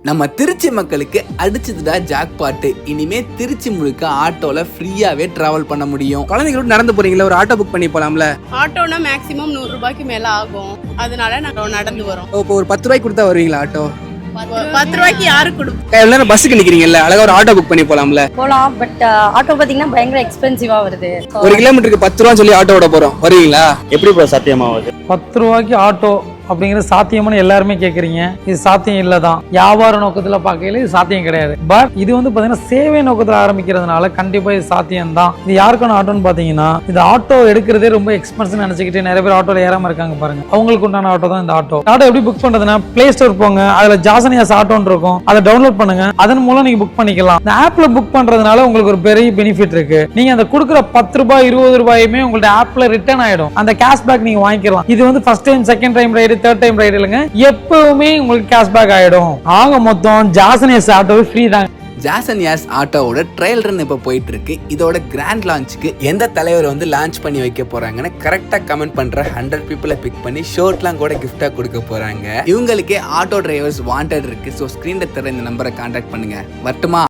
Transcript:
நம்ம திருச்சி மக்களுக்கு அடிச்சதுடா ஜாக்பாட்டு. இனிமே திருச்சி முழுக்க ஆட்டோல ஃப்ரீயாவே டிராவல் பண்ண முடியும். குழந்தைங்களோட நடந்து போறீங்களா, ஒரு ஆட்டோ புக் பண்ணி போலாம்ல? ஆட்டோனா மேக்ஸிமம் 100 ரூபாய்க்கு மேல ஆகும். அதனால நாங்கள் நடந்து வரோம். இப்போ ஒரு 10 ரூபாய்க்கு கொடுத்தா வருவீங்களா ஆட்டோ? 10 ரூபாய்க்கு யாரு கொடுப்போம்? எவ்வளவு நேரம் பஸ்ஸுக்கு நிக்கிறீங்கல்ல, அழகா ஒரு ஆட்டோ புக் பண்ணி போலாம்ல? போலாம். பட் ஆட்டோ பாத்தீங்கன்னா பயங்கர எக்ஸ்பென்சிவா வருது. ஒரு கிலோமீட்டருக்கு 10 ரூபா சொல்லி ஆட்டோட போறோம், வருவீங்களா? எப்படி ப்ரோ சாத்தியமாகுது? 10 ரூபாய்க்கு ஆட்டோ அப்படிங்கிறது சாத்தியம்னு எல்லாருமே கேட்குறீங்க. இது சாத்தியம் இல்லை தான். வியாபார நோக்கத்தில் பார்க்கையில இது சாத்தியம் கிடையாது. பட் இது வந்து பார்த்தீங்கன்னா சேவை நோக்கத்தில் ஆரம்பிக்கிறதுனால கண்டிப்பாக இது சாத்தியம் தான். இது யாருக்கான ஆட்டோன்னு பார்த்தீங்கன்னா, இது ஆட்டோ எடுக்கிறதே ரொம்ப எக்ஸ்பென்சிவ் நினச்சிக்கிட்டு நிறைய பேர் ஆட்டோவில் ஏறாமல் இருக்காங்க பாருங்க. அவங்களுக்கு உண்டான ஆட்டோ தான் இந்த ஆட்டோ. ஆட்டோ எப்படி புக் பண்ணுறதுன்னா, பிளே ஸ்டோர் போங்க, அதில் ஜாசனியாஸ் ஆட்டோன்னு இருக்கும், அதை டவுன்லோட் பண்ணுங்க. அதன் மூலம் நீங்கள் புக் பண்ணிக்கலாம். இந்த ஆப்ல புக் பண்ணுறதுனால உங்களுக்கு ஒரு பெரிய பெனிஃபிட் இருக்கு. நீங்கள் அந்த கொடுக்குற 10 ரூபாய் 20 ரூபாயுமே உங்கள்ட்ட ஆப்ல ரிட்டர்ன் ஆயிடும். அந்த கேஷ்பேக் நீங்கள் வாங்கிக்கலாம். இது வந்து first time, second time ride, third time ride இல்லைங்க, எப்பவுமே உங்களுக்கு கேஷ்பேக் ஆயிடும். ஆக மொத்தம் ஜாசனியாஸ் ஆட்டோ ஃப்ரீ தான். ஜாசனியாஸ் ஆட்டோவோட ட்ரையல் ரன் இப்போ போயிட்டு இருக்கு. இதோட கிராண்ட் லான்ச்சுக்கு எந்த தலைவர் வந்து லான்ச் பண்ணி வைக்க போறாங்கன்னு கரெக்டா கமெண்ட் பண்ற 100 பீப்புளை பிக் பண்ணி ஷர்ட்லாம் கூட கிஃப்டா கொடுக்க போறாங்க. இவங்களுக்கே ஆட்டோ டிரைவர்ஸ் வாண்டட் இருக்கு. ஸோ ஸ்கிரீன்ல தர இந்த நம்பரை கான்டாக்ட் பண்ணுங்க. வரட்டுமா?